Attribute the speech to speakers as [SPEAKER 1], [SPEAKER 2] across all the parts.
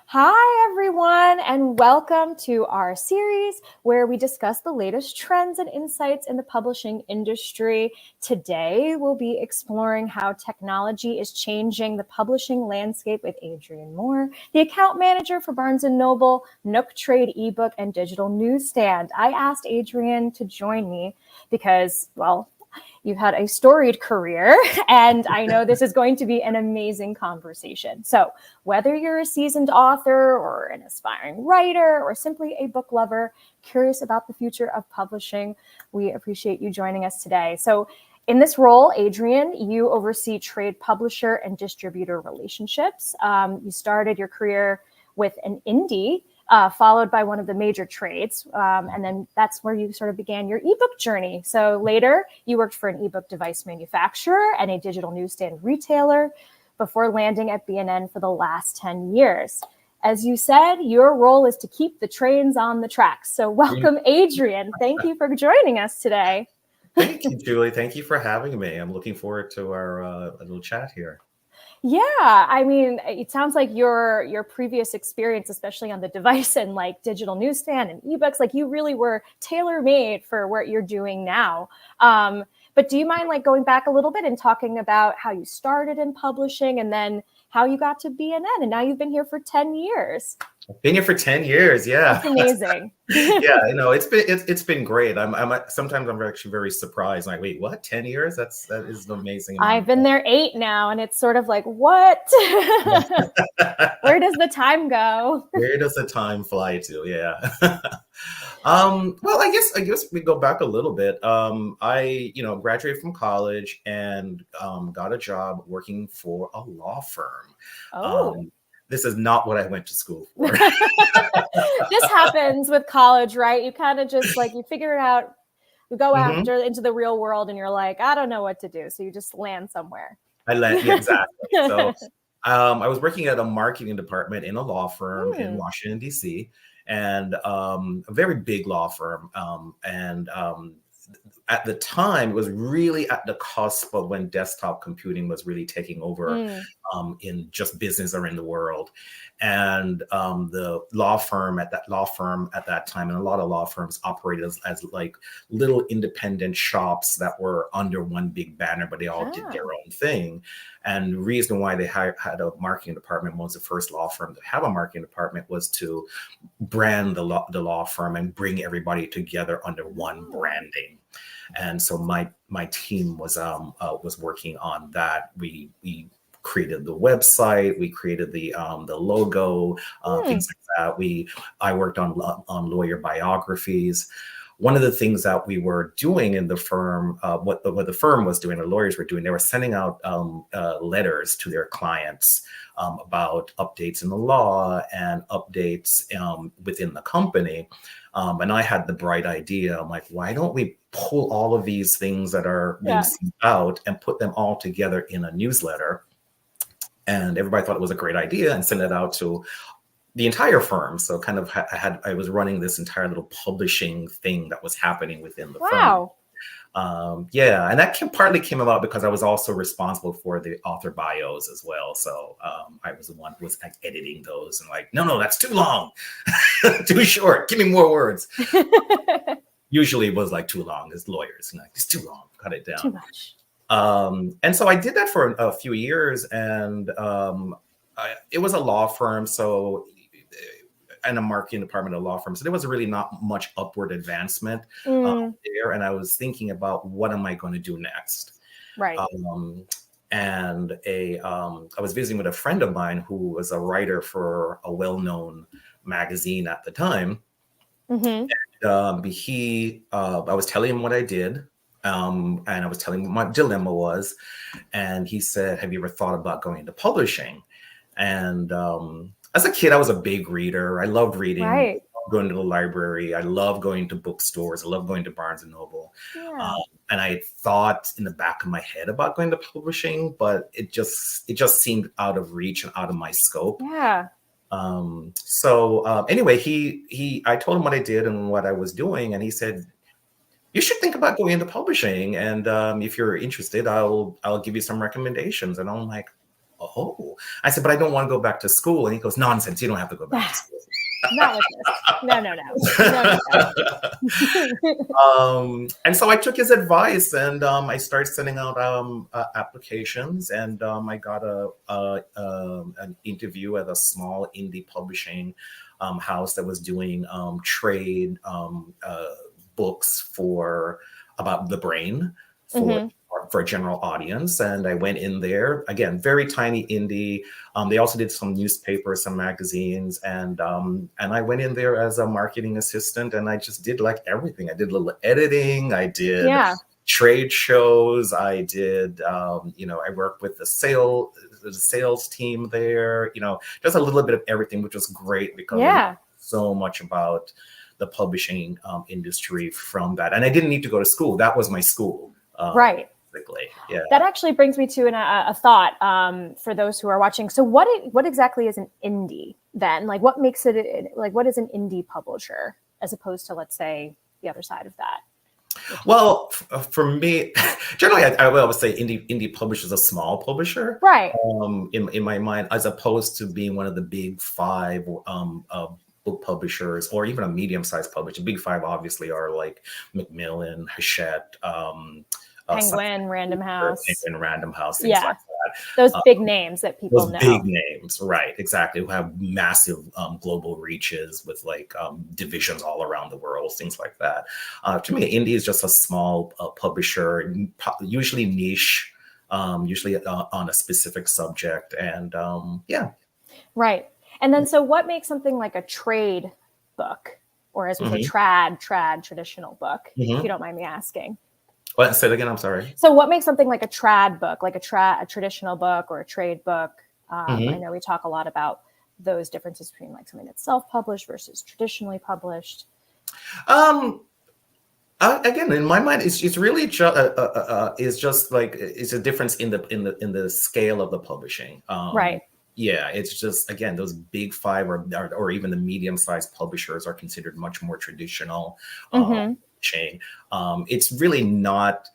[SPEAKER 1] Hi, everyone, and welcome to our series where we discuss the latest trends and insights in the publishing industry. Today, we'll be exploring how technology is changing the publishing landscape with Adrian Moore, the account manager for Barnes & Noble, NOOK Trade ebook, and digital newsstand. I asked Adrian to join me because, well, you've had a storied career, and I know this is going to be an amazing conversation. So whether you're a seasoned author or an aspiring writer or simply a book lover curious about the future of publishing, we appreciate you joining us today. So in this role, Adrian, you oversee trade publisher and distributor relationships. You started your career with an indie, followed by one of the major trades. And then that's where you sort of began your ebook journey. So later, you worked for an ebook device manufacturer and a digital newsstand retailer before landing at B&N for the last 10 years. As you said, your role is to keep the trains on the tracks. So welcome, Adrian. Thank you for joining us today.
[SPEAKER 2] Thank you, Julie. Thank you for having me. I'm looking forward to our little chat here.
[SPEAKER 1] Yeah, I mean, it sounds like your previous experience, especially on the device and like digital newsstand and ebooks, like you really were tailor-made for what you're doing now. But do you mind like going back a little bit and talking about how you started in publishing and then how you got to B&N and now you've been here for 10 years?
[SPEAKER 2] I've been here for 10 years. Yeah.
[SPEAKER 1] That's amazing.
[SPEAKER 2] Yeah, it's been great. Sometimes I'm actually very surprised. Like, wait, what? 10 years? That is amazing.
[SPEAKER 1] I've been there 8 now, and it's sort of like, what? Where does the time go?
[SPEAKER 2] Where does the time fly to? Yeah. Well, I guess we go back a little bit. I graduated from college and got a job working for a law firm.
[SPEAKER 1] Oh.
[SPEAKER 2] This is not what I went to school for.
[SPEAKER 1] This happens with college, right? You kind of just like, you figure it out, you go after into the real world and you're like, I don't know what to do. So you just land somewhere.
[SPEAKER 2] Yeah, exactly. So I was working at a marketing department in a law firm in Washington, D.C., and a very big law firm. At the time, it was really at the cusp of when desktop computing was really taking over in just business or in the world. And the law firm at that time, and a lot of law firms operated as like little independent shops that were under one big banner, but they all did their own thing. And the reason why they had a marketing department, was the first law firm to have a marketing department, was to brand the law firm and bring everybody together under one branding. And so my team was working on that. We created the website, we created the logo, things like that. I worked on lawyer biographies. One of the things that we were doing in the firm, what the firm was doing, the lawyers were doing, they were sending out letters to their clients about updates in the law and updates within the company. And I had the bright idea. I'm like, why don't we pull all of these things that are being sent out and put them all together in a newsletter? And everybody thought it was a great idea and send it out to the entire firm. So kind of I was running this entire little publishing thing that was happening within the firm. Yeah, and that partly came about because I was also responsible for the author bios as well. So I was the one who was like editing those and like, no, that's too long, too short. Give me more words. Usually it was like too long as lawyers, like it's too long, cut it down.
[SPEAKER 1] Too much.
[SPEAKER 2] And so I did that for a few years, and it was a law firm, and a marketing department of a law firm. So there was really not much upward advancement there. And I was thinking about, what am I going to do next?
[SPEAKER 1] Right.
[SPEAKER 2] And I was visiting with a friend of mine who was a writer for a well-known magazine at the time. And I was telling him what I did. And I was telling him what my dilemma was. And he said, have you ever thought about going into publishing? And as a kid, I was a big reader. I loved reading, going to the library. I love going to bookstores. I love going to Barnes & Noble. And I thought in the back of my head about going to publishing, but it just seemed out of reach and out of my scope. Anyway, I told him what I did and what I was doing. And he said, you should think about going into publishing. And if you're interested, I'll give you some recommendations. And I'm like, oh. I said, but I don't want to go back to school. And he goes, nonsense, you don't have to go back to school.
[SPEAKER 1] Not with this. No.
[SPEAKER 2] And so I took his advice, and I started sending out applications, and I got an interview at a small indie publishing house that was doing trade books about the brain for a general audience. And I went in there, again, very tiny indie. They also did some newspapers, some magazines, and I went in there as a marketing assistant, and I just did like everything. I did a little editing. I did trade shows. I did, I worked with the sales team there. Just a little bit of everything, which was great because I learned so much about the publishing industry from that. And I didn't need to go to school. That was my school.
[SPEAKER 1] Right.
[SPEAKER 2] Yeah.
[SPEAKER 1] That actually brings me to a thought for those who are watching. So what exactly is an indie then? Like what makes it, like what is an indie publisher as opposed to, let's say, the other side of that?
[SPEAKER 2] Well, for me, generally, I would always say indie publisher is a small publisher,
[SPEAKER 1] right?
[SPEAKER 2] In my mind, as opposed to being one of the big five book publishers, or even a medium-sized publisher. Big five obviously are like Macmillan, Hachette,
[SPEAKER 1] Penguin, Random House,
[SPEAKER 2] things like that.
[SPEAKER 1] Those big names that people know.
[SPEAKER 2] Those big names, right? Exactly, who have massive global reaches with like divisions all around the world, things like that. To me, indie is just a small publisher, usually niche, usually on a specific subject, and
[SPEAKER 1] right. And then, so what makes something like a trade book, or as we say, trad traditional book, if you don't mind me asking?
[SPEAKER 2] What? Say it again. I'm sorry.
[SPEAKER 1] So what makes something like a trad book, like a traditional book or a trade book? I know we talk a lot about those differences between like something that's self-published versus traditionally published.
[SPEAKER 2] Again, in my mind, it's really it's a difference in the scale of the publishing.
[SPEAKER 1] Right.
[SPEAKER 2] Yeah, it's just, again, those big five or even the medium-sized publishers are considered much more traditional chain. It's really not,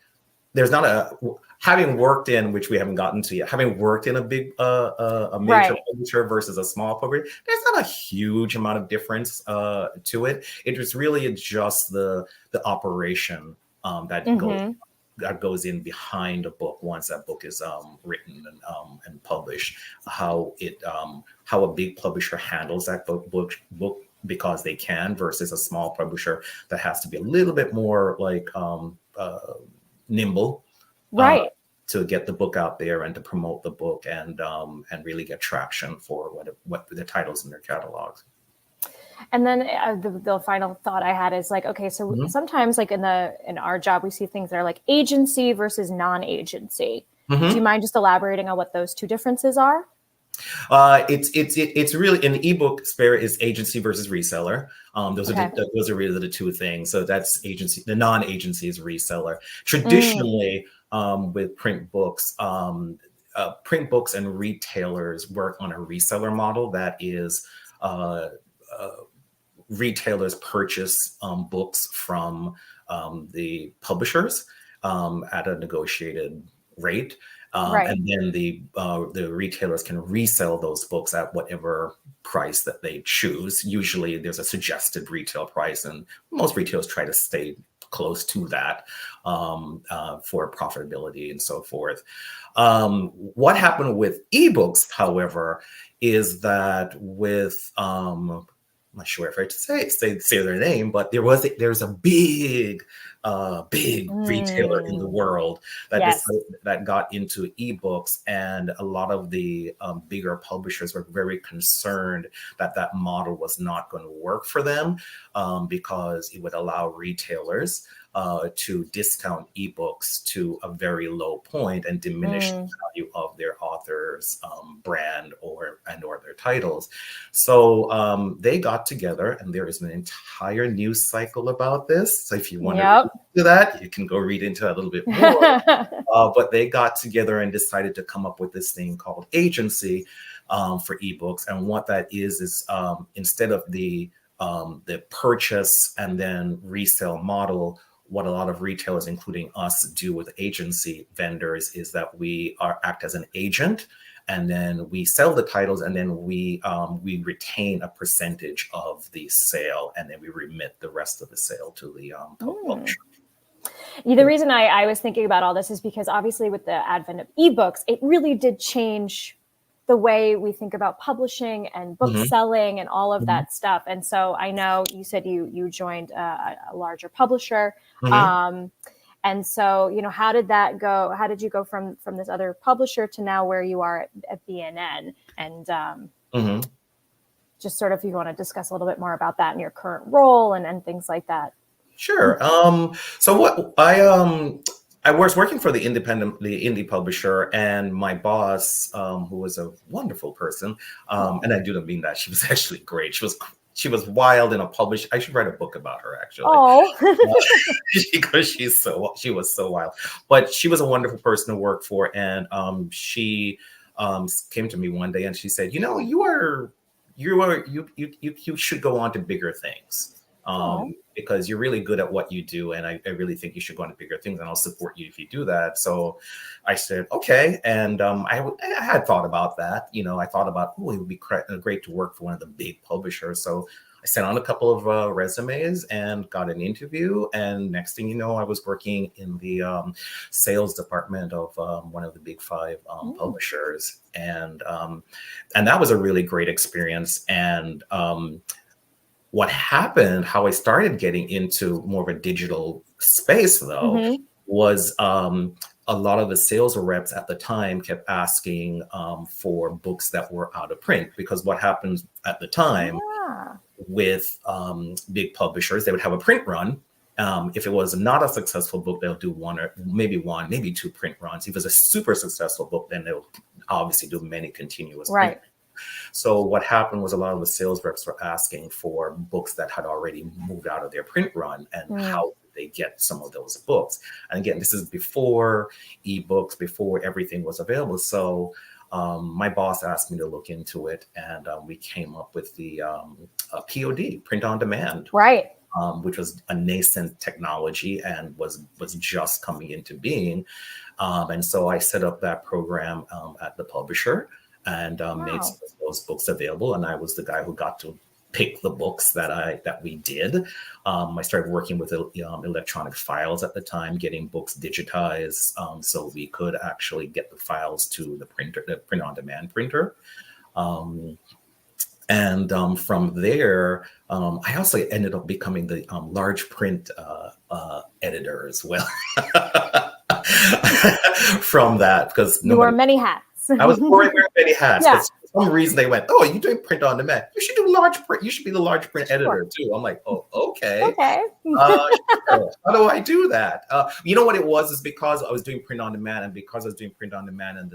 [SPEAKER 2] there's not having worked in, which we haven't gotten to yet, having worked in a big, a major publisher versus a small publisher, there's not a huge amount of difference to it. It was really just the operation that goes in behind a book once that book is written and published. How a big publisher handles that book because they can, versus a small publisher that has to be a little bit more like nimble,
[SPEAKER 1] right,
[SPEAKER 2] to get the book out there and to promote the book and really get traction for what the titles in their catalogs.
[SPEAKER 1] And then the final thought I had is like, okay, so sometimes like in our job, we see things that are like agency versus non-agency. Do you mind just elaborating on what those two differences are?
[SPEAKER 2] It's really, in the ebook sphere is agency versus reseller. Those are really the two things. So that's agency. The non-agency is reseller. Traditionally, with print books and retailers work on a reseller model. That is, retailers purchase books from the publishers at a negotiated rate. And then the retailers can resell those books at whatever price that they choose. Usually there's a suggested retail price, and most retailers try to stay close to that for profitability and so forth. What happened with ebooks, however, is that with I'm not sure if I should say their name, but there's a big retailer in the world that got into ebooks, and a lot of the bigger publishers were very concerned that model was not going to work for them, because it would allow retailers to discount ebooks to a very low point and diminish the value of their author's brand or their titles. So they got together, and there is an entire news cycle about this. So if you want to read into that, you can go read into it a little bit more. But they got together and decided to come up with this thing called agency for ebooks. And what that is instead of the purchase and then resale model, what a lot of retailers, including us, do with agency vendors is that we act as an agent, and then we sell the titles, and then we retain a percentage of the sale, and then we remit the rest of the sale to the publisher.
[SPEAKER 1] The reason I was thinking about all this is because obviously with the advent of ebooks, it really did change the way we think about publishing and book selling and all of that stuff. And so I know you said you joined a larger publisher. And so, you know, how did that go? How did you go from this other publisher to now where you are at B&N? And just sort of, if you want to discuss a little bit more about that and your current role and things like that.
[SPEAKER 2] Sure. So what I was working for the indie publisher, and my boss, who was a wonderful person, and I do not mean that, she was actually great. She was wild in a publish. I should write a book about her, actually.
[SPEAKER 1] Oh,
[SPEAKER 2] because she was so wild. But she was a wonderful person to work for, and she came to me one day and she said, "You know, you should go on to bigger things." Because you're really good at what you do, and I really think you should go on to bigger things, and I'll support you if you do that. So I said, okay. And I had thought about that. You know, I thought about, it would be great to work for one of the big publishers. So I sent on a couple of resumes and got an interview. And next thing you know, I was working in the sales department of one of the big 5 publishers. And that was a really great experience. And what happened, how I started getting into more of a digital space, though, was a lot of the sales reps at the time kept asking for books that were out of print, because what happens at the time with big publishers, they would have a print run. If it was not a successful book, they'll do one, maybe 2 print runs. If it was a super successful book, then they'll obviously do many continuous print. So what happened was a lot of the sales reps were asking for books that had already moved out of their print run, and how did they get some of those books? And again, this is before ebooks, before everything was available. So my boss asked me to look into it, and we came up with the POD, print on demand, which was a nascent technology and was just coming into being. And so I set up that program at the publisher, and made those books available. And I was the guy who got to pick the books that we did. I started working with electronic files at the time, getting books digitized, so we could actually get the files to the printer, the print-on-demand printer. And from there, I also ended up becoming the large print editor as well. From that, because
[SPEAKER 1] you wore many hats.
[SPEAKER 2] I was wearing many hats. Yeah. For some reason they went, "Oh, you're doing print on demand. You should do large print. You should be the large print editor too." I'm like, "Oh, okay."
[SPEAKER 1] Okay.
[SPEAKER 2] Sure. How do I do that? You know what it was? Is because I was doing print on demand, and because I was doing print on demand, and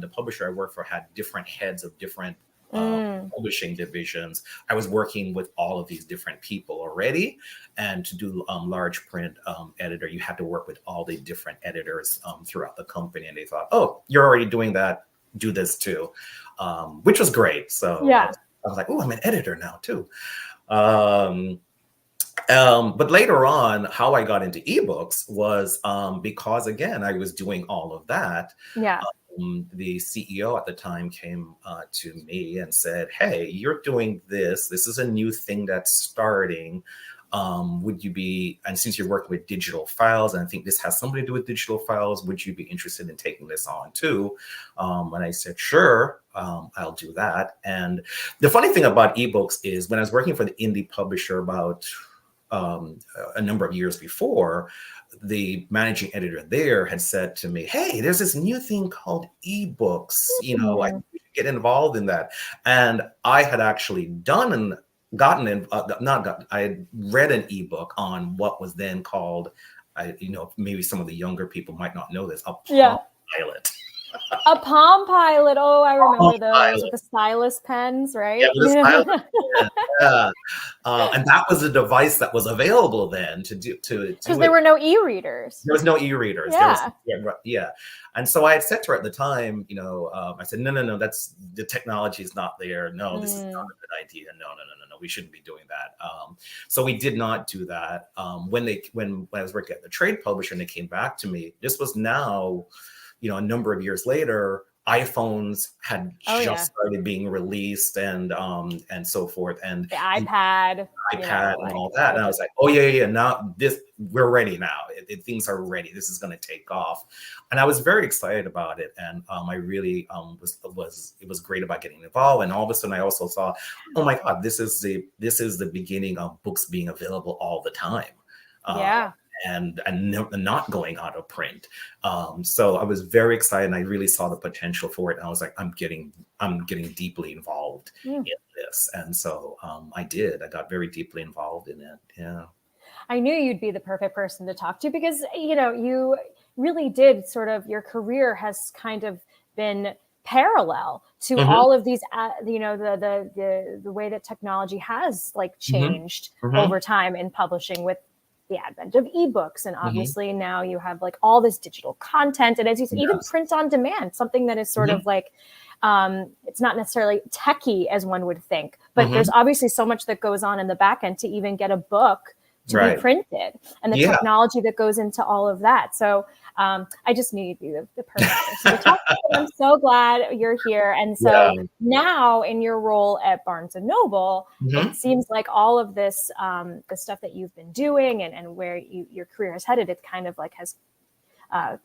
[SPEAKER 2] the publisher I worked for had different heads of different publishing divisions. I was working with all of these different people already, and to do large print editor, you had to work with all the different editors throughout the company, and they thought, "Oh, you're already doing that. Do this too," which was great. So I was like, "Oh, I'm an editor now too." But later on, how I got into ebooks was because, again, I was doing all of that. The CEO at the time came to me and said, "Hey, you're doing this. This is a new thing that's starting. Would you be, and since you're working with digital files, and I think this has something to do with digital files, would you be interested in taking this on too?" And I said, "Sure, I'll do that." And the funny thing about ebooks is, when I was working for the indie publisher about a number of years before, the managing editor there had said to me, "Hey, there's this new thing called ebooks. You know, I get involved in that." And I had actually I had read an ebook on what was then called, maybe some of the younger people might not know this, a Palm Pilot.
[SPEAKER 1] A Palm Pilot. Oh, I remember those with the stylus pens, right?
[SPEAKER 2] Yeah, with the stylus pen. Yeah. And that was a device that was available then to do
[SPEAKER 1] because there were no e-readers.
[SPEAKER 2] There was no e-readers. Yeah. And so I had said to her at the time, I said, no, that's the technology is not there. No, this is not a good idea. No, we shouldn't be doing that. So we did not do that. When I was working at the trade publisher and they came back to me, this was now, a number of years later, iPhones had
[SPEAKER 1] Oh,
[SPEAKER 2] just
[SPEAKER 1] yeah.
[SPEAKER 2] started being released and so forth, and
[SPEAKER 1] The iPad,
[SPEAKER 2] and all that. And I was like, oh yeah. Now we're ready now. Things are ready. This is going to take off. And I was very excited about it. And I really it was great about getting involved. And all of a sudden I also saw, oh my God, this is the beginning of books being available all the time.
[SPEAKER 1] Yeah.
[SPEAKER 2] And not going out of print. So I was very excited, and I really saw the potential for it. And I was like, I'm getting deeply involved in this. And so I got very deeply involved in it. Yeah.
[SPEAKER 1] I knew you'd be the perfect person to talk to because, you really did your career has kind of been parallel to all of these, the way that technology has changed over time in publishing with the advent of ebooks. And obviously now you have all this digital content, and as you said, even print on demand, something that is sort of it's not necessarily techie as one would think, but there's obviously so much that goes on in the back end to even get a book to be printed, and the technology that goes into all of that. So I just knew you'd be the perfect person to talk to. I'm so glad you're here. And so now in your role at Barnes & Noble, it seems like all of this, the stuff that you've been doing and where your career has headed, it kind of has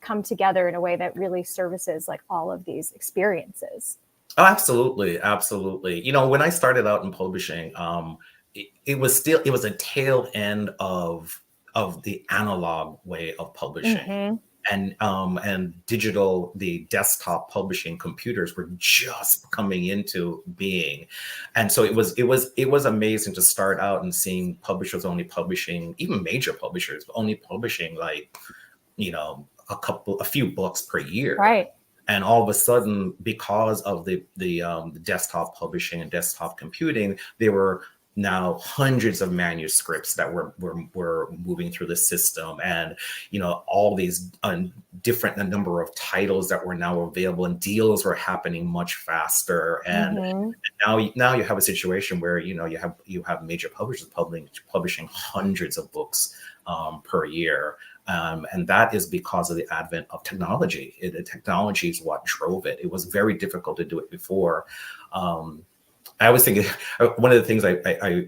[SPEAKER 1] come together in a way that really services all of these experiences.
[SPEAKER 2] Oh, absolutely. Absolutely. When I started out in publishing, it was a tail end of the analog way of publishing. And the desktop publishing computers were just coming into being. And so it was amazing to start out and seeing publishers only publishing, even major publishers only publishing a few books per year.
[SPEAKER 1] Right.
[SPEAKER 2] And all of a sudden, because of the desktop publishing and desktop computing, there were now hundreds of manuscripts that were moving through the system, and all these different number of titles that were now available, and deals were happening much faster. And now you have a situation where you have major publishers publishing hundreds of books per year. And that is because of the advent of technology. The technology is what drove it. It was very difficult to do it before. I always think one of the things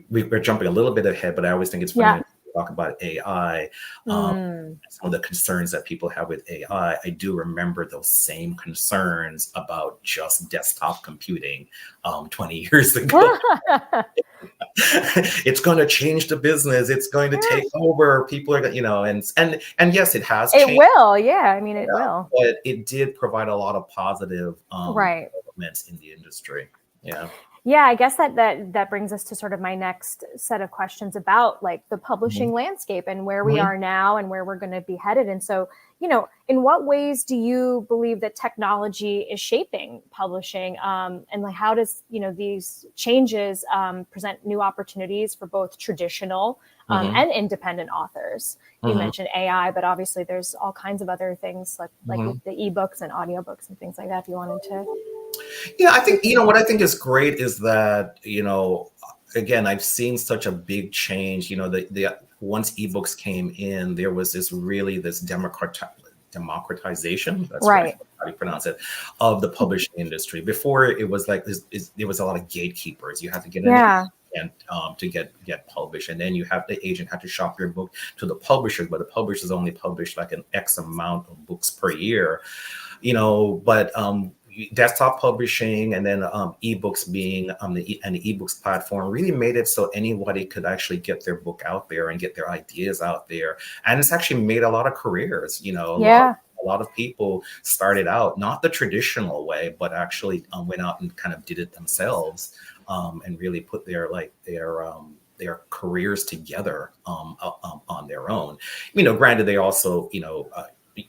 [SPEAKER 2] we're jumping a little bit ahead, but I always think it's funny to talk about AI. Some of the concerns that people have with AI, I do remember those same concerns about just desktop computing 20 years ago. It's going to change the business. It's going to take over. People are, and yes, it has changed.
[SPEAKER 1] It will. Yeah. I mean, it will.
[SPEAKER 2] But it did provide a lot of positive developments in the industry. Yeah.
[SPEAKER 1] Yeah, I guess that brings us to sort of my next set of questions about the publishing landscape and where we are now and where we're going to be headed. And so, in what ways do you believe that technology is shaping publishing? And how does, these changes present new opportunities for both traditional and independent authors? You mentioned AI, but obviously there's all kinds of other things like with the ebooks and audiobooks and things like that, if you wanted to.
[SPEAKER 2] Yeah, I think, what I think is great is that, again, I've seen such a big change. Once ebooks came in, there was this democratization. That's right. How do you pronounce it? Of the publishing industry. Before, it was there was a lot of gatekeepers. You had to get and to get published, and then the agent had to shop your book to the publishers, but the publishers only published an X amount of books per year. But desktop publishing and then ebooks being the ebooks platform really made it so anybody could actually get their book out there and get their ideas out there. And it's actually made a lot of careers. A lot of people started out not the traditional way, but actually went out and kind of did it themselves and really put their careers together on their own. Granted, they also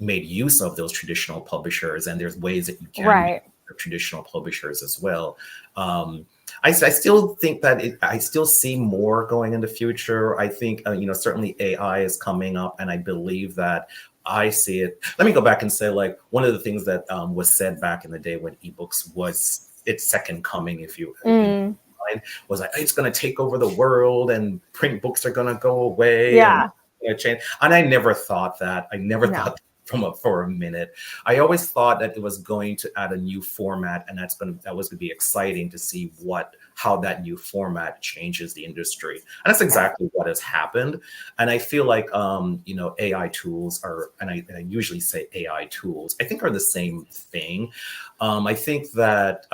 [SPEAKER 2] made use of those traditional publishers, and there's ways that you can use traditional publishers as well. I still think that I still see more going in the future. I think certainly AI is coming up, and I believe that I see it. Let me go back and say, one of the things that was said back in the day when ebooks was its second coming, if you was it's going to take over the world and print books are going to go away. And change. And I never thought that. I never thought for a minute. I always thought that it was going to add a new format, and that was going to be exciting to see how that new format changes the industry. And that's exactly what has happened. And I feel like AI tools are, and I usually say AI tools, I think are the same thing. I think that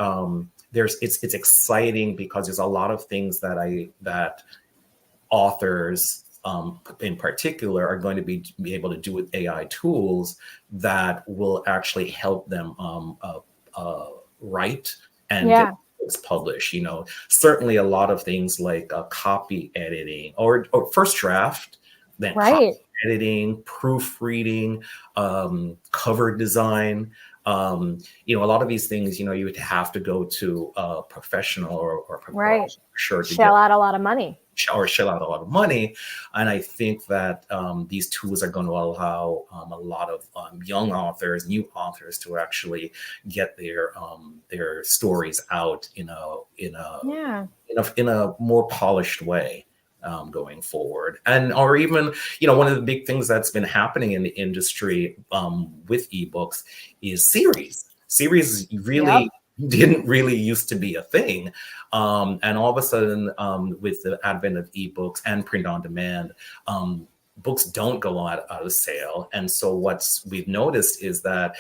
[SPEAKER 2] it's exciting because there's a lot of things that authors in particular are going to be able to do with AI tools that will actually help them write and get books published. Certainly a lot of things like copy editing or first draft, then copy editing, proofreading, cover design. A lot of these things, you would have to go to a professional or sure to
[SPEAKER 1] shell out a lot of money.
[SPEAKER 2] And I think that these tools are going to allow a lot of young authors, new authors, to actually get their stories out in a more polished way going forward. Or even, one of the big things that's been happening in the industry with ebooks is series. Series really didn't really used to be a thing. And all of a sudden, with the advent of ebooks and print on demand, books don't go out of sale. And so we've noticed is that,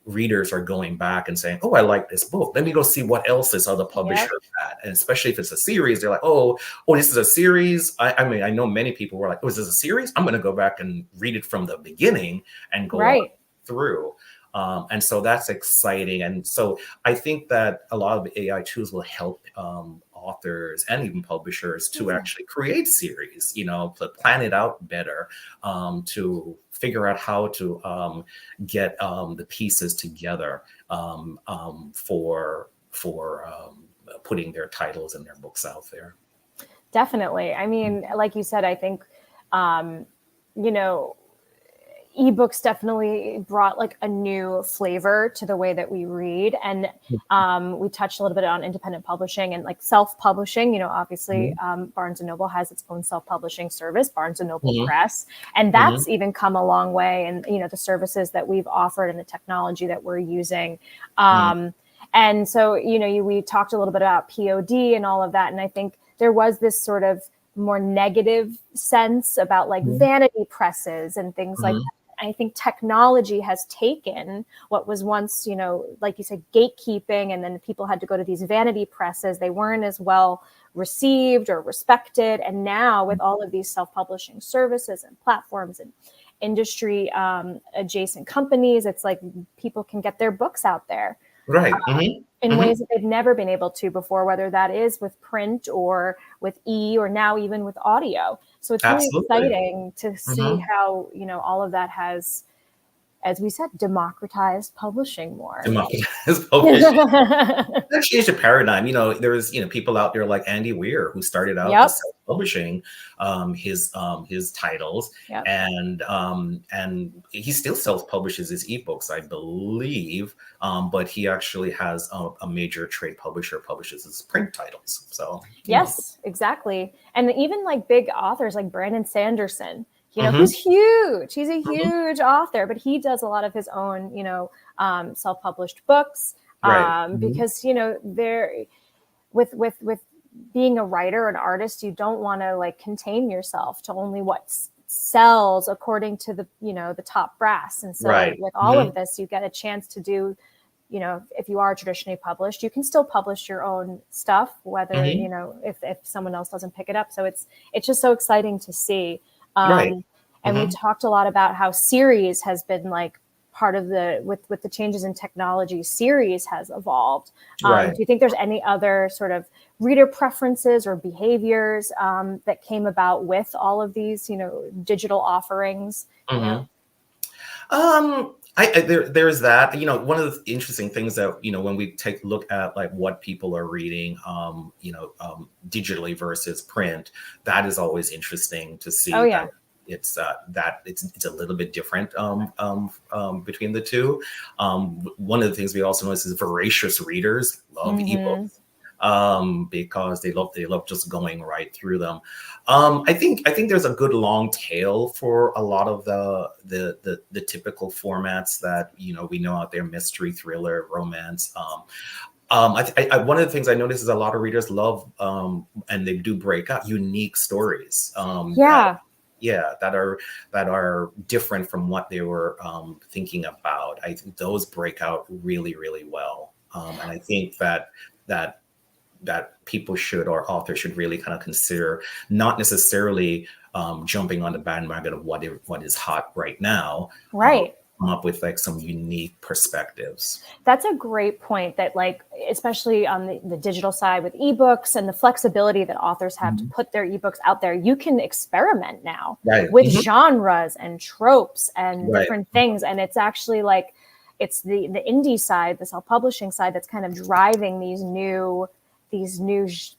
[SPEAKER 2] readers are going back and saying, oh, I like this book. Let me go see what else this other publisher had. And especially if it's a series, they're like, oh, this is a series. I mean, I know many people were like, oh, is this a series? I'm going to go back and read it from the beginning and go through. And so that's exciting. And so I think that a lot of the AI tools will help authors and even publishers to actually create series, to plan it out better, to figure out how to get the pieces together for putting their titles and their books out there.
[SPEAKER 1] Definitely. I mean, like you said, I think, ebooks definitely brought like a new flavor to the way that we read. And we touched a little bit on independent publishing and like self-publishing. Obviously Barnes & Noble has its own self-publishing service, Barnes & Noble Press. And that's even come a long way. And, the services that we've offered and the technology that we're using. And so, we talked a little bit about POD and all of that. And I think there was this sort of more negative sense about like vanity presses and things like that. I think technology has taken what was once, like you said, gatekeeping, and then people had to go to these vanity presses. They weren't as well received or respected. And now with all of these self-publishing services and platforms and industry adjacent companies, it's like people can get their books out there. In ways that they've never been able to before, whether that is with print or with or now even with audio. So it's really exciting to see how, all of that has, as we said, democratized publishing more.
[SPEAKER 2] Democratized publishing. That changed the paradigm. There's people out there like Andy Weir, who started out self-publishing his titles, and he still self-publishes his ebooks, I believe, but he actually has a major trade publisher publishes his print titles. So
[SPEAKER 1] exactly. And even like big authors like Brandon Sanderson, who's huge. He's a huge author, but he does a lot of his own, self-published books, because, there with being a writer, an artist, you don't want to like contain yourself to only what sells according to the, the top brass. And so with all of this, you get a chance to do, if you are traditionally published, you can still publish your own stuff, whether, if someone else doesn't pick it up. So it's just so exciting to see. And we talked a lot about how series has been like part of with the changes in technology, series has evolved. Do you think there's any other sort of reader preferences or behaviors that came about with all of these, digital offerings?
[SPEAKER 2] There's that, one of the interesting things that, when we take a look at like what people are reading, digitally versus print, that is always interesting to see. That it's a little bit different between the two. One of the things we also notice is voracious readers love ebooks. because they love just going right through them. I think there's a good long tail for a lot of the typical formats that we know out there: mystery, thriller, romance. One of the things I notice is a lot of readers love, and they do break out unique stories. That are different from what they were thinking about. I think those break out really, really well, and I think that people should, or authors should, really kind of consider not necessarily jumping on the bandwagon of what is hot right now.
[SPEAKER 1] Right.
[SPEAKER 2] Come up with like some unique perspectives.
[SPEAKER 1] That's a great point, that like, especially on the digital side with ebooks and the flexibility that authors have to put their ebooks out there, you can experiment now with genres and tropes and different things. And it's actually like, it's the indie side, the self-publishing side, that's kind of driving these new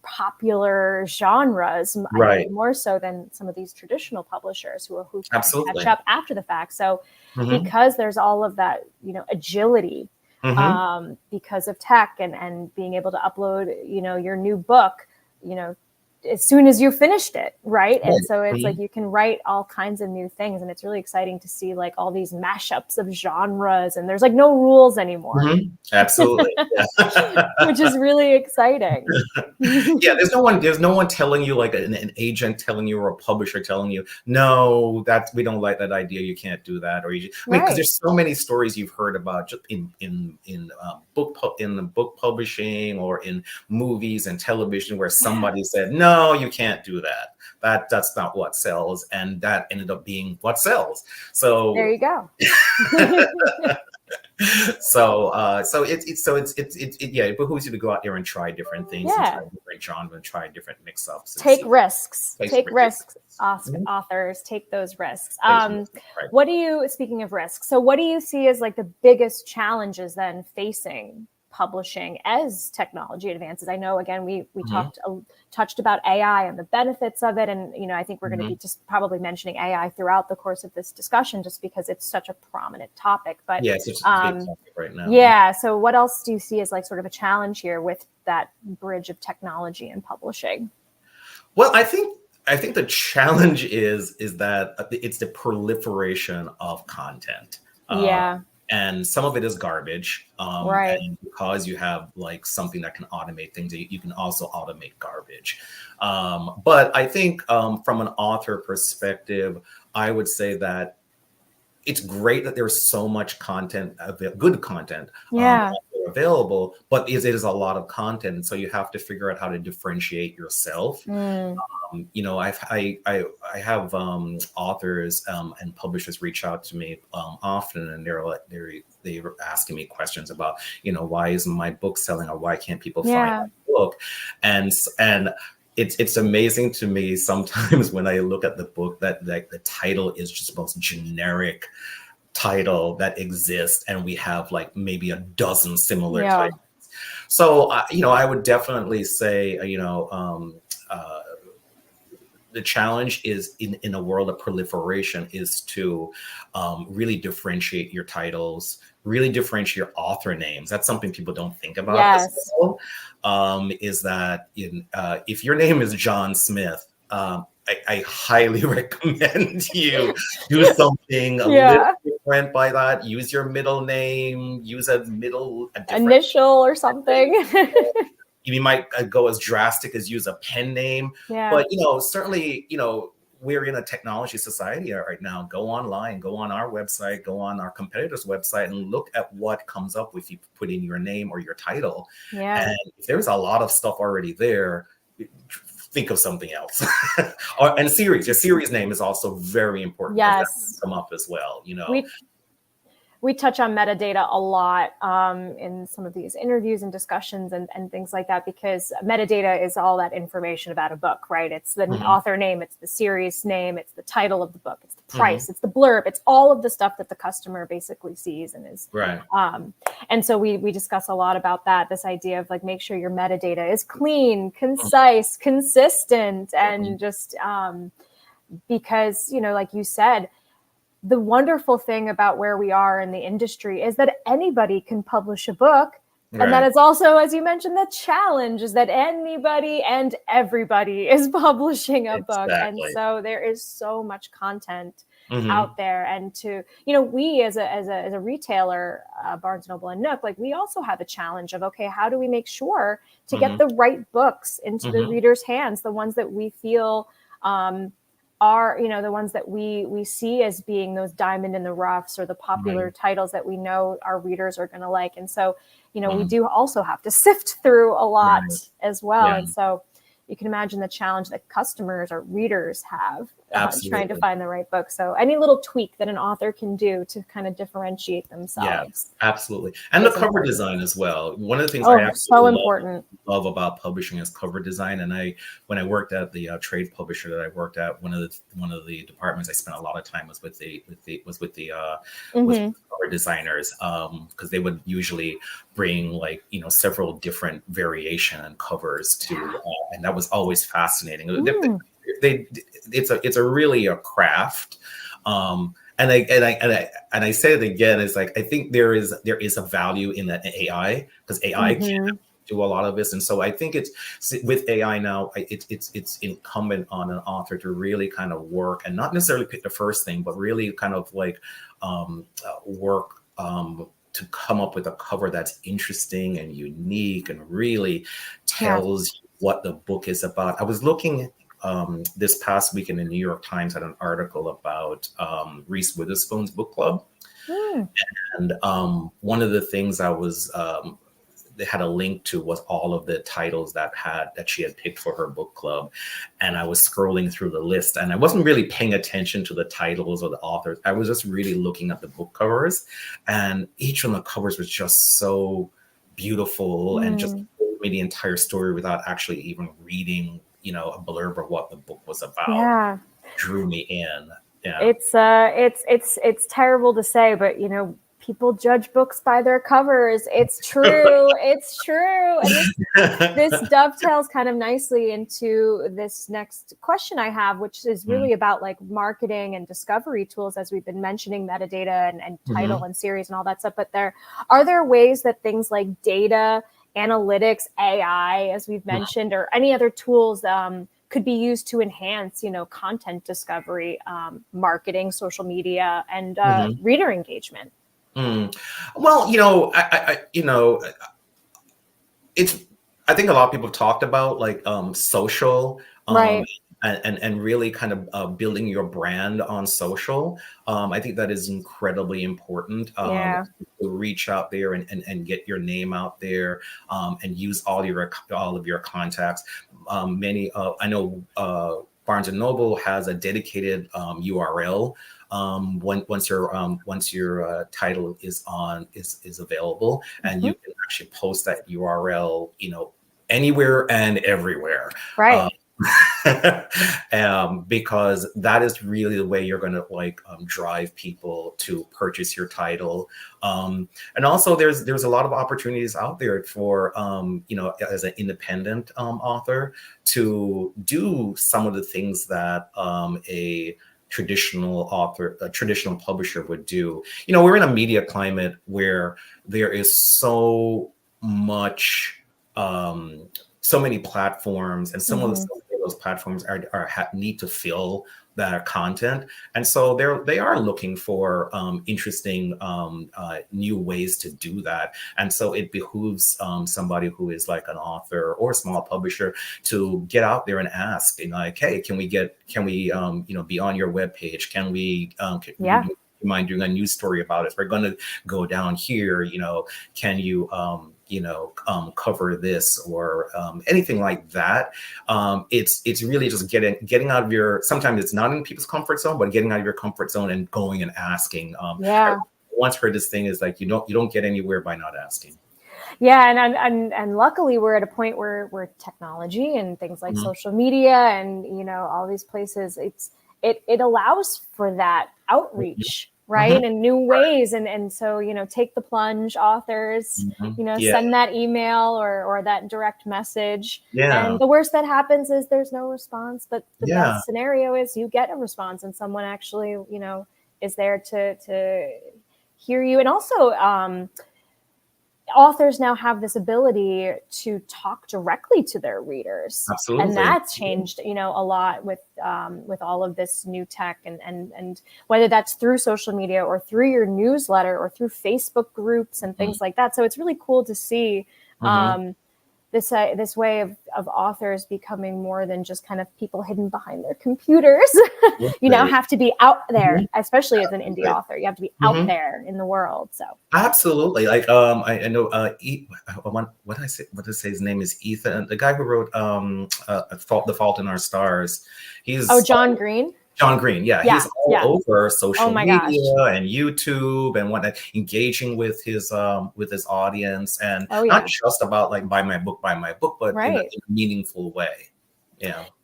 [SPEAKER 1] popular genres, I think, more so than some of these traditional publishers who can catch up after the fact. So because there's all of that, agility, because of tech and being able to upload, your new book, as soon as you finished it, right? And so it's like you can write all kinds of new things, and it's really exciting to see like all these mashups of genres, and there's like no rules anymore.
[SPEAKER 2] Absolutely.
[SPEAKER 1] Which is really exciting.
[SPEAKER 2] Yeah, there's no one telling you, like an agent telling you or a publisher telling you, no, we don't like that idea, you can't do that, or because there's so many stories you've heard about just in the book publishing or in movies and television where somebody said, no, you can't do that. That's not what sells, and that ended up being what sells. So
[SPEAKER 1] there you go.
[SPEAKER 2] It behooves you to go out there and try different things, and try different genres, and try different mix-ups.
[SPEAKER 1] Take risks. Authors take those risks. Speaking of risks, so what do you see as like the biggest challenges then facing publishing as technology advances? I know, again, we touched about AI and the benefits of it, and I think we're going to be just probably mentioning AI throughout the course of this discussion, just because it's such a prominent topic. But
[SPEAKER 2] it's such a big topic right now.
[SPEAKER 1] So what else do you see as like sort of a challenge here with that bridge of technology and publishing?
[SPEAKER 2] Well, I think the challenge is that it's the proliferation of content. And some of it is garbage, and because you have like something that can automate things, you can also automate garbage. But I think from an author perspective, I would say that it's great that there's so much content, good content available, but it is a lot of content, and so you have to figure out how to differentiate yourself. I have authors and publishers reach out to me often, and they're asking me questions about why isn't my book selling, or why can't people find my book, and it's amazing to me sometimes when I look at the book that the title is just the most generic title that exists, and we have like maybe a dozen similar titles. So I would definitely say the challenge is in a world of proliferation is to really differentiate your titles, really differentiate your author names. That's something people don't think about. As well. Is that if your name is John Smith, I highly recommend you do something a little different by that. Use your middle name, use a
[SPEAKER 1] initial or something.
[SPEAKER 2] You might go as drastic as use a pen name. But certainly, we're in a technology society right now. Go online, go on our website, go on our competitor's website, and look at what comes up if you put in your name or your title. And if there's a lot of stuff already there, think of something else. And series. Your series name is also very important. Yes, come up as well.
[SPEAKER 1] We touch on metadata a lot in some of these interviews and discussions and things like that, because metadata is all that information about a book, right? It's the author name, it's the series name, it's the title of the book, it's the price, it's the blurb, it's all of the stuff that the customer basically sees and is and so we discuss a lot about that, this idea of like, make sure your metadata is clean, concise, consistent, and just because like you said, the wonderful thing about where we are in the industry is that anybody can publish a book And that is also, as you mentioned, the challenge is that anybody and everybody is publishing a book. And so there is so much content out there. And to, we as a retailer, Barnes & Noble and Nook, like we also have a challenge of, okay, how do we make sure to get the right books into the readers' hands, the ones that we feel are, the ones that we see as being those diamond in the roughs or the popular titles that we know our readers are going to like. And so, we do also have to sift through a lot as well. And so you can imagine the challenge that customers or readers have trying to find the right book. So any little tweak that an author can do to kind of differentiate themselves.
[SPEAKER 2] Yeah, absolutely. And the cover design as well. One of the things
[SPEAKER 1] I absolutely
[SPEAKER 2] love about publishing is cover design. And when I worked at the trade publisher that I worked at, one of the departments I spent a lot of time was with the cover designers, because they would usually bring several different variation covers to, and that was always fascinating. It's a really a craft. And I say it again, it's like I think there is a value in that AI, because AI can do a lot of this. And so I think it's with AI now, it's incumbent on an author to really kind of work and not necessarily pick the first thing, but really kind of work to come up with a cover that's interesting and unique and really tells you what the book is about. I was looking this past week in the New York Times at an article about Reese Witherspoon's book club. And one of the things they had a link to was all of the titles that she had picked for her book club. And I was scrolling through the list and I wasn't really paying attention to the titles or the authors. I was just really looking at the book covers, and each of the covers was just so beautiful and just told me the entire story without actually even reading, a blurb of what the book was about.
[SPEAKER 1] Yeah.
[SPEAKER 2] Drew me in. Yeah.
[SPEAKER 1] It's terrible to say, but people judge books by their covers. It's true. It's true. And this dovetails kind of nicely into this next question I have, which is really about marketing and discovery tools, as we've been mentioning metadata and title and series and all that stuff. But are there ways that things like data, analytics, AI, as we've mentioned, or any other tools could be used to enhance, content discovery, marketing, social media, and reader engagement?
[SPEAKER 2] Well, I think a lot of people have talked about social, and really kind of building your brand on social. I think that is incredibly important to reach out there and get your name out there, and use all of your contacts. I know Barnes & Noble has a dedicated URL. Once your title is available, and you can actually post that URL, anywhere and everywhere.
[SPEAKER 1] Right.
[SPEAKER 2] Because that is really the way you're going to drive people to purchase your title. And also there's a lot of opportunities out there for as an independent author to do some of the things that a traditional publisher would do. We're in a media climate where there is so much, so many platforms, and some of those platforms need to fill that content, and so they are looking for interesting new ways to do that. And so it behooves somebody who is like an author or a small publisher to get out there and ask, hey, can we be on your webpage? Can we you mind doing a news story about it? We're going to go down here. Can you cover this or anything like that? It's really just getting out of your. Sometimes it's not in people's comfort zone, but getting out of your comfort zone and going and asking. I once heard this thing is you don't get anywhere by not asking.
[SPEAKER 1] Yeah, and luckily we're at a point where technology and things like social media and all these places, it allows for that outreach, right? And new ways. And so, take the plunge, authors, send that email or that direct message. Yeah. And the worst that happens is there's no response, but the best scenario is you get a response and someone actually, is there to hear you. And also, authors now have this ability to talk directly to their readers.
[SPEAKER 2] Absolutely.
[SPEAKER 1] And that's changed, a lot with all of this new tech, and whether that's through social media or through your newsletter or through Facebook groups and things like that. So it's really cool to see this way of authors becoming more than just kind of people hidden behind their computers. You now have to be out there, especially as an indie author. You have to be out there in the world. So
[SPEAKER 2] absolutely, like I know what did I say? What did I say? His name is Ethan, the guy who wrote The Fault in Our Stars. He's
[SPEAKER 1] John Green.
[SPEAKER 2] John Green, he's all over social media and YouTube and whatnot, engaging with his audience, and not just about like buy my book, but in a meaningful way.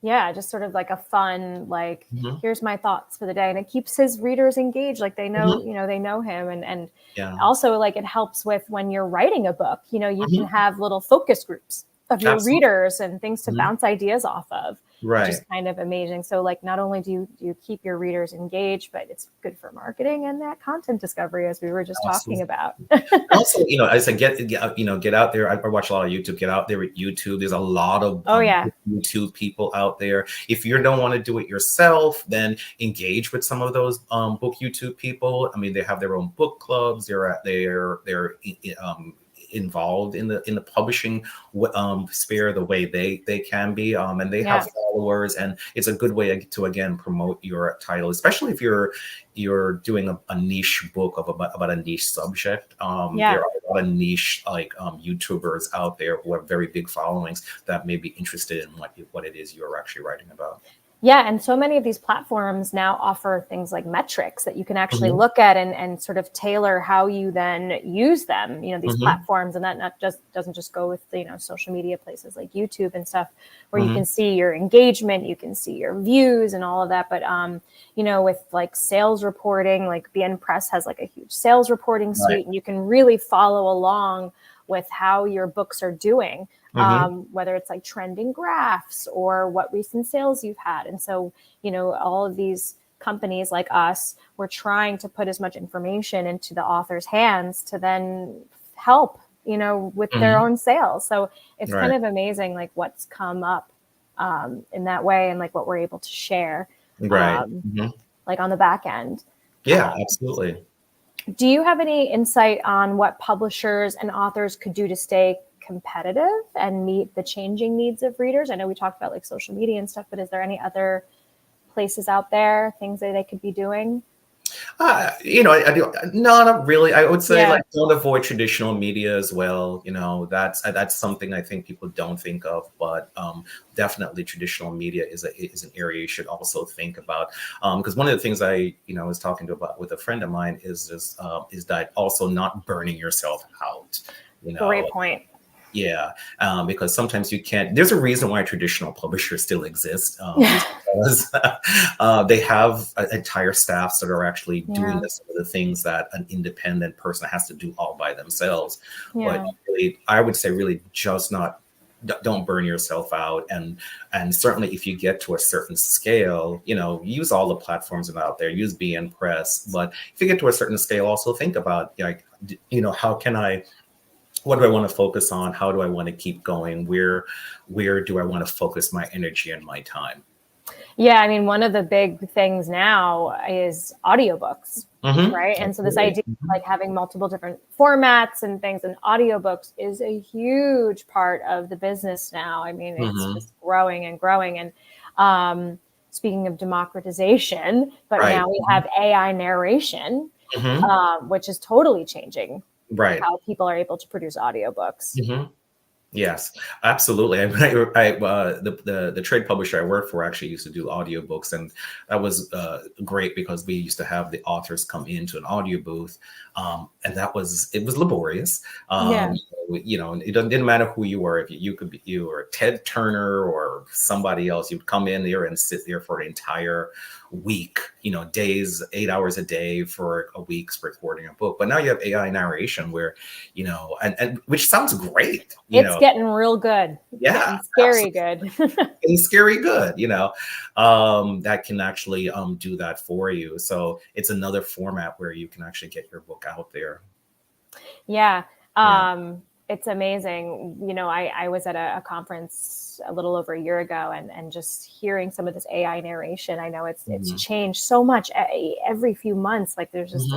[SPEAKER 2] Yeah,
[SPEAKER 1] just sort of like a fun, like, here's my thoughts for the day, and it keeps his readers engaged, like they know, they know him, and also like it helps with when you're writing a book, you can have little focus groups of your readers and things to bounce ideas off of. Which is kind of amazing. So like, not only do you keep your readers engaged, but it's good for marketing and that content discovery, as we were just talking about.
[SPEAKER 2] Also, I said, get out there. I watch a lot of YouTube. Get out there with YouTube. There's a lot of YouTube people out there. If you don't want to do it yourself, then engage with some of those book YouTube people. I mean, they have their own book clubs. They're involved in the publishing sphere the way they can be, and they have followers, and it's a good way to again promote your title, especially if you're doing a niche book about a niche subject. There are a lot of niche like YouTubers out there who have very big followings that may be interested in what it is you're actually writing about.
[SPEAKER 1] Yeah, and so many of these platforms now offer things like metrics that you can actually look at and sort of tailor how you then use them, these platforms. And that doesn't just go with, social media places like YouTube and stuff, where you can see your engagement, you can see your views and all of that. But, with like sales reporting, like B&N Press has like a huge sales reporting suite, and you can really follow along with how your books are doing. Whether it's like trending graphs or what recent sales you've had. And so, all of these companies like us, we're trying to put as much information into the author's hands to then help, with their own sales. So it's kind of amazing, like what's come up in that way, and like what we're able to share, like on the back end.
[SPEAKER 2] Yeah, absolutely.
[SPEAKER 1] Do you have any insight on what publishers and authors could do to stay competitive and meet the changing needs of readers? I know we talked about like social media and stuff, but is there any other places out there, things that they could be doing?
[SPEAKER 2] I do. No, not really. I would say like don't avoid traditional media as well. That's something I think people don't think of, but definitely traditional media is an area you should also think about. Because one of the things I was talking about with a friend of mine is that also not burning yourself out.
[SPEAKER 1] Great point.
[SPEAKER 2] Yeah, because sometimes you can't. There's a reason why traditional publishers still exist, because they have entire staffs that are actually doing some of the things that an independent person has to do all by themselves. But really, I would say really just don't burn yourself out, and certainly if you get to a certain scale, use all the platforms that are out there, use B&N Press. But if you get to a certain scale, also think about like, what do I want to focus on? How do I want to keep going? Where do I want to focus my energy and my time?
[SPEAKER 1] Yeah, I mean, one of the big things now is audiobooks, right? And so this idea of like having multiple different formats and things, and audiobooks is a huge part of the business now. I mean, it's just growing and growing. And speaking of democratization, but now we have AI narration, which is totally changing how people are able to produce audiobooks.
[SPEAKER 2] Yes, absolutely. The trade publisher I worked for actually used to do audiobooks, and that was great because we used to have the authors come into an audio booth, and it was laborious. It didn't matter who you were. If you were Ted Turner or somebody else, you'd come in there and sit there for an entire week, days, 8 hours a day for a week's recording a book. But now you have AI narration where, and which sounds great.
[SPEAKER 1] It's getting real good.
[SPEAKER 2] Yeah.
[SPEAKER 1] Scary good.
[SPEAKER 2] And scary good, that can actually do that for you. So it's another format where you can actually get your book out there.
[SPEAKER 1] Yeah. It's amazing. You know, I was at a conference a little over a year ago, and just hearing some of this AI narration, I know it's changed so much every few months. Like there's just,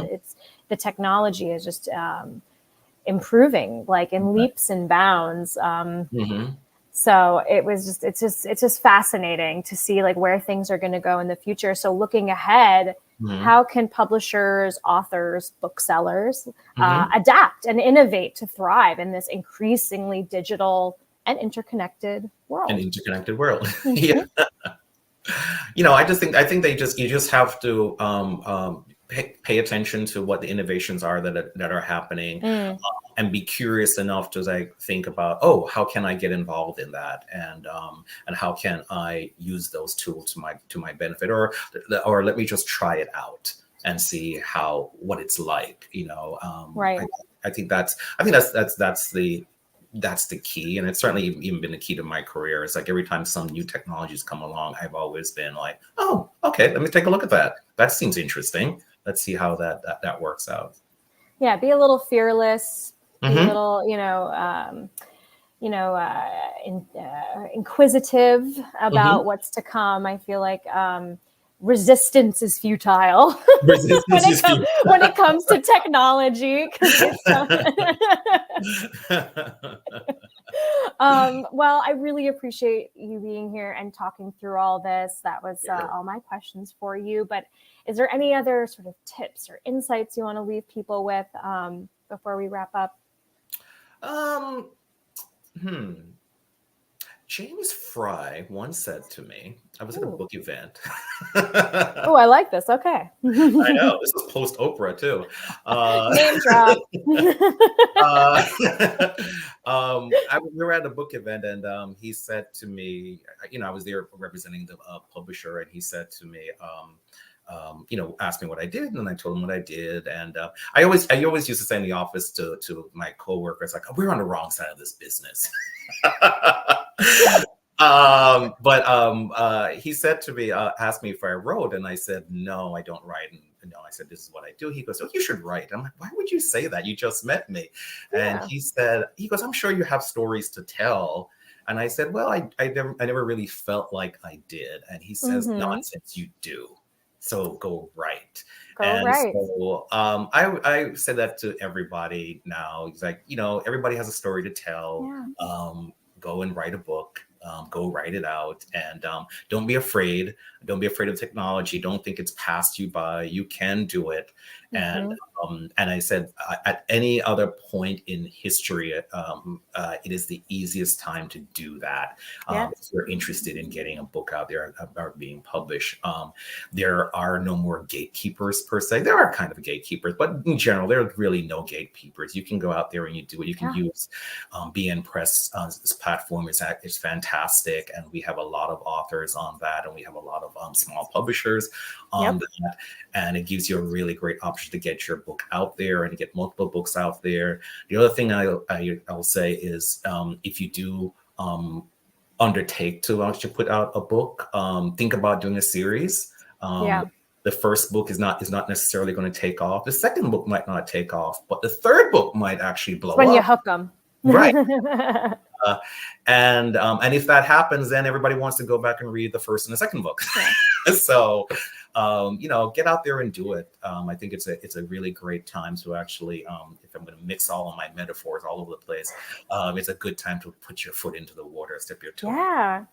[SPEAKER 1] the technology is just improving like in leaps and bounds. So it's just fascinating to see like where things are going to go in the future. So looking ahead, how can publishers, authors, booksellers adapt and innovate to thrive in this increasingly digital and interconnected world?
[SPEAKER 2] Yeah. You know, I think you just have to pay attention to what the innovations are that are happening, and be curious enough to like think about, oh, how can I get involved in that, and how can I use those tools to my benefit, or let me just try it out and see what it's like. You know, I think that's the key, and it's certainly even been the key to my career. It's like every time some new technologies come along, I've always been like, oh, okay, let me take a look at that. That seems interesting. Let's see how that works out.
[SPEAKER 1] Yeah, be a little fearless, be a little, inquisitive about what's to come. I feel like resistance is futile when it comes to technology. Well, I really appreciate you being here and talking through all this. That was all my questions for you. But is there any other sort of tips or insights you want to leave people with before we wrap up?
[SPEAKER 2] James Fry once said to me, I was at a book event.
[SPEAKER 1] Oh, I like this. Okay.
[SPEAKER 2] I know. This was post Oprah too.
[SPEAKER 1] Name drop.
[SPEAKER 2] We were at a book event, and he said to me, you know, I was there representing the publisher, and he said to me, asked me what I did, and I told him what I did. And I always used to say in the office to my coworkers, like, oh, we're on the wrong side of this business. He said to me, asked me if I wrote, and I said, no, I don't write. And no, I said, this is what I do. He goes, oh, you should write. I'm like, why would you say that? You just met me. Yeah. And he goes, I'm sure you have stories to tell. And I said, well, I never really felt like I did. And he says, nonsense, you do. So go write. So I said that to everybody now. He's like, you know, everybody has a story to tell. Yeah. Go and write a book. Go write it out, and don't be afraid. Don't be afraid of technology. Don't think it's passed you by. You can do it. And I said, at any other point in history, it is the easiest time to do that. If you're interested in getting a book out there or being published, there are no more gatekeepers per se. There are kind of gatekeepers, but in general, there are really no gatekeepers. You can go out there and you do it. You can use B&N Press. This platform is fantastic, and we have a lot of authors on that, and we have a lot of small publishers on that, and it gives you a really great option to get your book out there and to get multiple books out there. The other thing I'll say is, if you do undertake to actually put out a book, think about doing a series. The first book is not necessarily going to take off. The second book might not take off, but the third book might actually blow up.
[SPEAKER 1] When you hook them.
[SPEAKER 2] Right. And if that happens, then everybody wants to go back and read the first and the second book. So, get out there and do it. I think it's a really great time to actually, if I'm going to mix all of my metaphors all over the place, it's a good time to put your foot into the water, step your toe.
[SPEAKER 1] Yeah.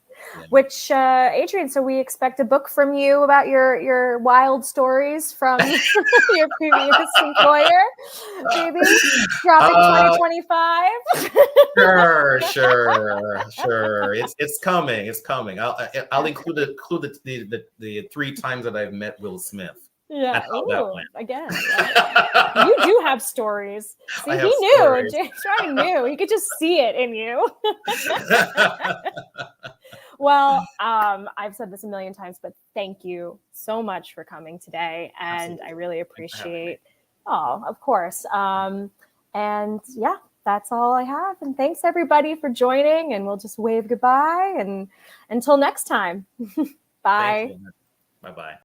[SPEAKER 1] Which, Adrian, so we expect a book from you about your wild stories from your previous employer, maybe dropping 2025.
[SPEAKER 2] Sure. It's coming. I'll include the 3 times that I've met Will Smith.
[SPEAKER 1] Yeah.
[SPEAKER 2] That went.
[SPEAKER 1] Again. Yeah. You do have stories. See, he knew. James knew. He could just see it in you. Well, I've said this a million times, but thank you so much for coming today. And absolutely. I really appreciate, of course. And yeah, that's all I have. And thanks everybody for joining, and we'll just wave goodbye, and until next time. Bye.
[SPEAKER 2] Bye-bye.